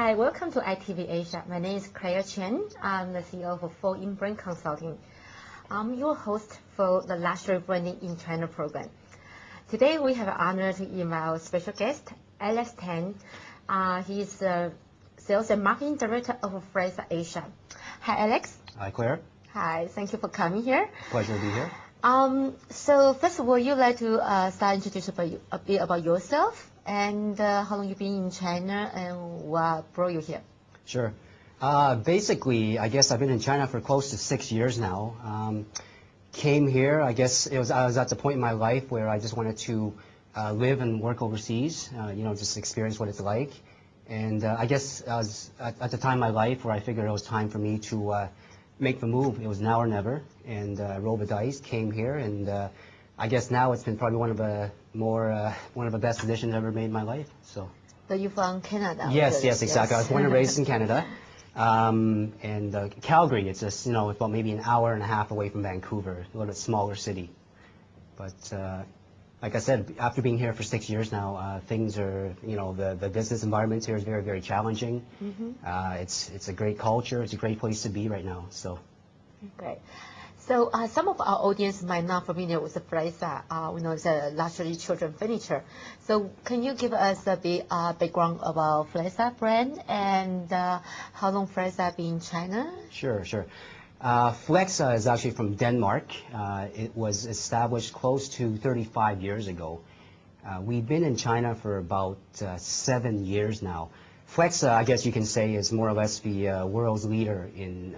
Hi, welcome to iTV-Asia. My name is Claire Chen. I'm the CEO for Full In Brand Consulting. I'm your host for the Luxury Branding in China program. Today we have the honor to invite our special guest, Alex Tang. He is the Sales and Marketing Director of iTV-Asia. Hi, Alex. Hi, Claire. Hi, thank you for coming here. Pleasure to be here. So first of all, you'd like to start introduce a bit about yourself and how long you've been in China and what brought you here? Sure. Basically, I guess I've been in China for close to 6 years now. Came here, I guess I was at the point in my life where I just wanted to live and work overseas, just experience what it's like. And I guess I was at the time in my life where I figured it was time for me to make the move. It was now or never, and rolled the dice, came here, and I guess now it's been probably one of the best decisions I've ever made in my life. So you're from Canada? Yes, exactly. I was born and raised in Canada, and Calgary. It's just about maybe an hour and a half away from Vancouver, a little bit smaller city. But like I said, after being here for 6 years now, things are, the business environment here is very, very challenging. Mm-hmm. It's a great culture. It's a great place to be right now. So. Great. So some of our audience might not familiar with the Flagship. We know it's a luxury children furniture. So can you give us a bit background about Flagship brand and how long Flagship been in China? Sure. Flagship is actually from Denmark. It was established close to 35 years ago. We've been in China for about 7 years now. Flagship, I guess you can say, is more or less the world's leader in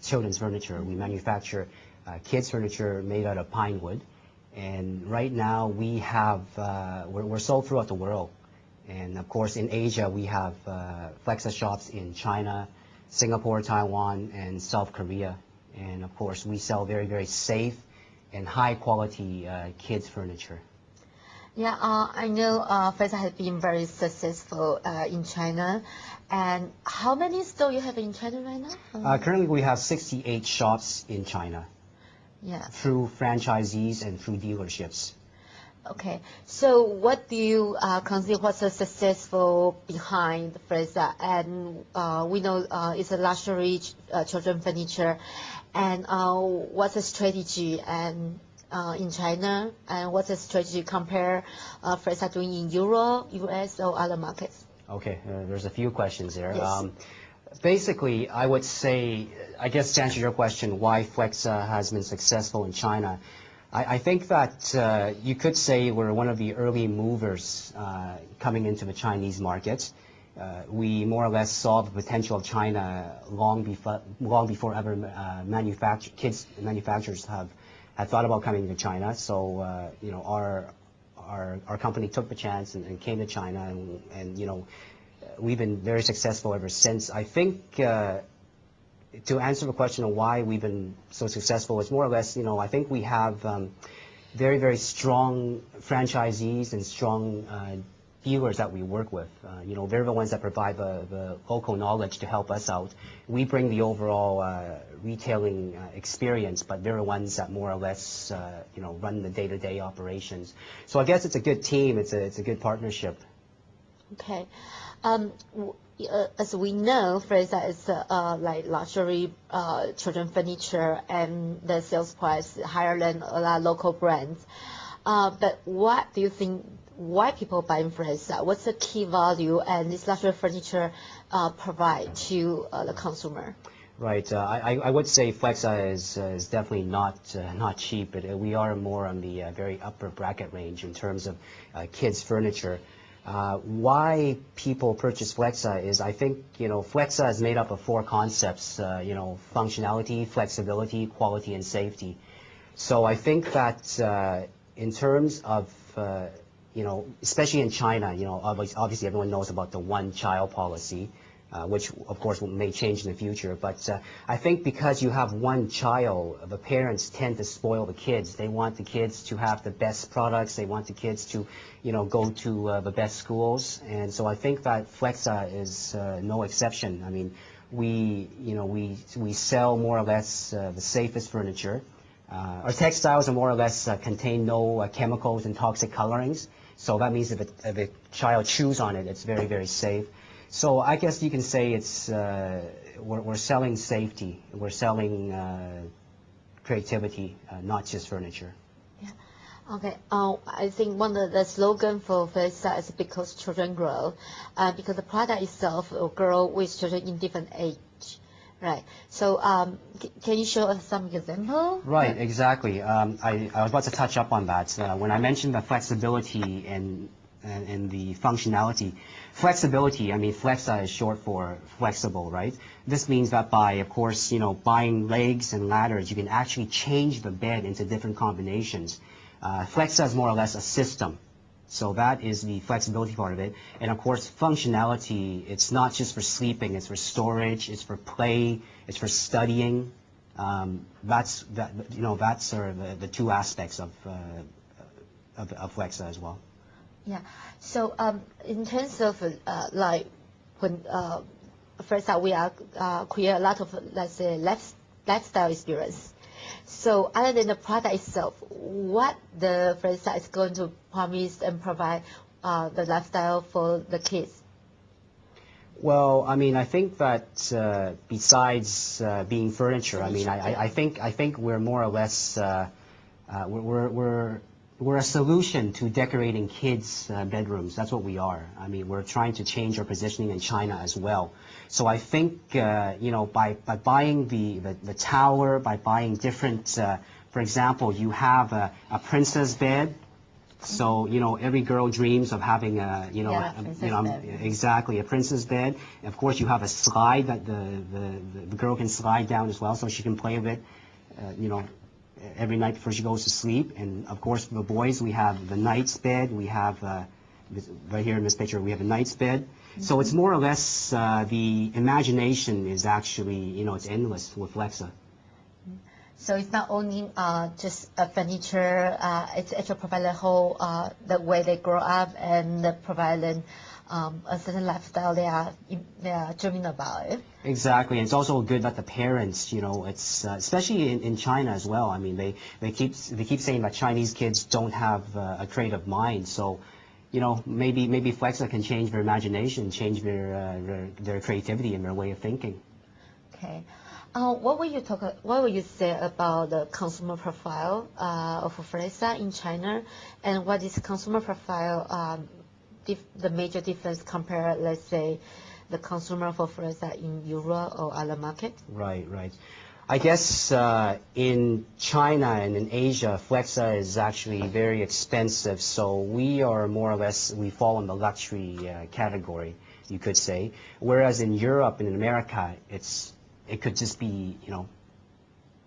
children's furniture. We manufacture kids' furniture made out of pine wood, and right now we're sold throughout the world. And of course, in Asia, we have Flagship shops in China, Singapore, Taiwan, and South Korea. And of course, we sell very, very safe and high-quality kids' furniture. Yeah, I know Flagship has been very successful in China. And how many stores you have in China right now? Currently, we have 68 shops in China. Yeah. Through franchisees and through dealerships. Okay, so what do you consider what's a successful behind Flagship? And we know it's a luxury children furniture. And what's the strategy and in China, and what's the strategy compare Flagship doing in Europe, US, or other markets? Okay, there's a few questions there. Yes. Basically, I would say, I guess to answer your question, why Flagship has been successful in China, I think that you could say we're one of the early movers coming into the Chinese market. We more or less saw the potential of China long before ever kids manufacturers had thought about coming to China. So our company took the chance and came to China, and we've been very successful ever since. I think to answer the question of why we've been so successful, it's more or less, I think we have very, very strong franchisees and strong dealers that we work with. They're the ones that provide the local knowledge to help us out. We bring the overall retailing experience, but they're the ones that more or less, run the day-to-day operations. So I guess it's a good team. It's a good partnership. Okay. As we know, Flagship is like luxury children furniture, and the sales price higher than a lot of local brands. But what do you think? Why people buying Flagship? What's the key value and this luxury furniture provide to the consumer? Right. I would say Flagship is definitely not cheap. We are more on the very upper bracket range in terms of kids' furniture. Why people purchase Flagship is, I think, Flagship is made up of 4 concepts, functionality, flexibility, quality, and safety. So I think that in terms of, especially in China, obviously everyone knows about the one-child policy, which of course may change in the future. But I think because you have one child, the parents tend to spoil the kids. They want the kids to have the best products. They want the kids to, go to the best schools. And so I think that Flagship is no exception. I mean, we sell more or less the safest furniture. Our textiles are more or less contain no chemicals and toxic colorings. So that means if a child chews on it, it's very, very safe. So I guess you can say it's we're selling safety, we're selling creativity, not just furniture. Yeah. Okay. I think one of the slogan for Flexa is because children grow, because the product itself will grow with children in different age. Right. So, can you show us some example? Right, exactly. I was about to touch up on that. When I mentioned the flexibility and the functionality, flexibility, I mean, flexa is short for flexible, right? This means that by, of course, buying legs and ladders, you can actually change the bed into different combinations. Flexa is more or less a system. So that is the flexibility part of it. And of course, functionality, it's not just for sleeping, it's for storage, it's for play, it's for studying. That's sort of the two aspects of Flexa as well. Yeah. So, in terms of like when first we are create a lot of, let's say, lifestyle experience. So other than the product itself, what the Flexa is going to promise and provide the lifestyle for the kids? Well, I mean, I think that besides being furniture, I mean, I think we're more or less we're a solution to decorating kids' bedrooms. That's what we are. I mean, we're trying to change our positioning in China as well. So I think by buying the tower, by buying different, for example, you have a princess bed. So every girl dreams of having exactly a princess bed. And of course, you have a slide that the girl can slide down as well, so she can play with it. Every night before she goes to sleep. And of course, for the boys, we have the knight's bed. We have right here in this picture, we have a knight's bed. Mm-hmm. So it's more or less the imagination is actually it's endless with Flexa. So it's not only just a furniture, it's actually provide the whole, the way they grow up and provide them a certain lifestyle they are dreaming about it. Exactly, and it's also good that the parents, it's especially in China as well. I mean, they keep saying that Chinese kids don't have a creative mind. So, maybe Flexa can change their imagination, change their creativity and their way of thinking. Okay. What will you say about the consumer profile of Flexa in China, and what is consumer profile, the major difference compared, let's say, the consumer for Flexa in Europe or other market? Right. I guess in China and in Asia, Flexa is actually very expensive, so we are more or less, we fall in the luxury category, you could say. Whereas in Europe and in America, it could just be,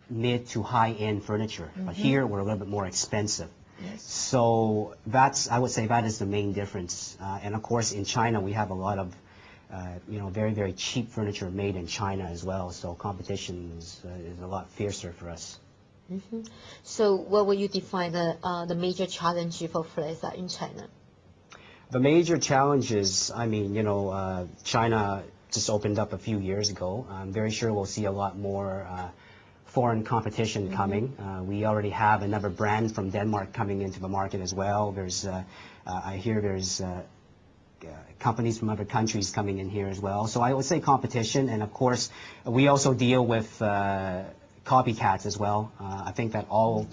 mid to high-end furniture. Mm-hmm. But here, we're a little bit more expensive. Yes. So I would say that is the main difference. And of course, in China, we have a lot of, very, very cheap furniture made in China as well. So competition is a lot fiercer for us. Mm-hmm. So what will you define the major challenge for Flexa in China? The major challenges, I mean, China just opened up a few years ago. I'm very sure we'll see a lot more foreign competition coming. We already have another brand from Denmark coming into the market as well. I hear there's companies from other countries coming in here as well. So I would say competition, and of course, we also deal with copycats as well. I think that all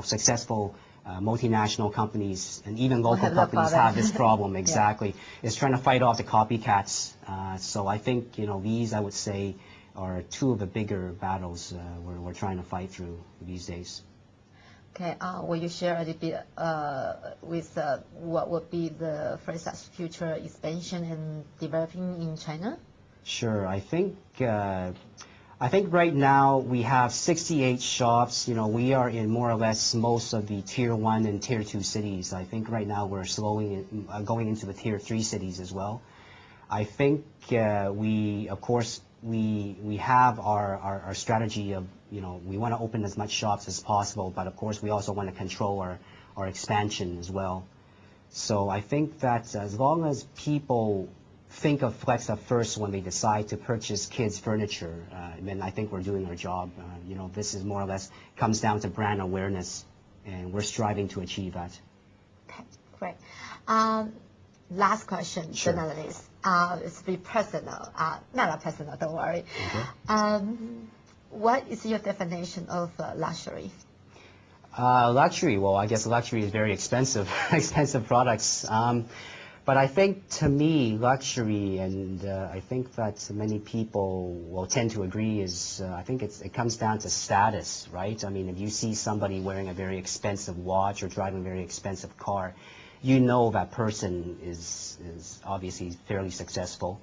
successful multinational companies and even local companies have this problem. Exactly. Yeah. It's trying to fight off the copycats. So I think, these, I would say, are two of the bigger battles we're trying to fight through these days. Okay. Will you share a little bit with what would be the Flexa's future expansion and developing in China? Sure. I think right now we have 68 shops. We are in more or less most of the Tier 1 and Tier 2 cities. I think right now we're going into the Tier 3 cities as well. I think we have our strategy of, we want to open as much shops as possible, but of course we also want to control our expansion as well. So I think that as long as people think of Flexa first when they decide to purchase kids' furniture, then I think we're doing our job. This is more or less comes down to brand awareness, and we're striving to achieve that. Okay, great. last question, Sure. journalist. It's be personal. Not personal, don't worry. Okay. What is your definition of luxury? Luxury, well, I guess luxury is very expensive, expensive products. But I think to me, luxury, and I think that many people will tend to agree, is I think it comes down to status, right? I mean, if you see somebody wearing a very expensive watch or driving a very expensive car, you know that person is obviously fairly successful.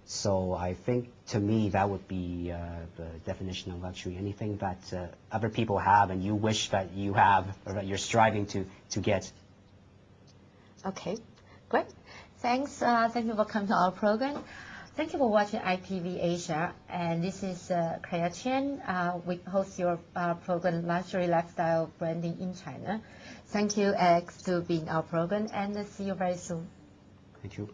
So I think to me that would be the definition of luxury. Anything that other people have and you wish that you have or that you're striving to get. Okay, great. Thanks. Thank you for coming to our program. Thank you for watching iTV-Asia. And this is Claire Chen. We host your program, Luxury Lifestyle Branding in China. Thank you, Alex, to be in our program, and see you very soon. Thank you.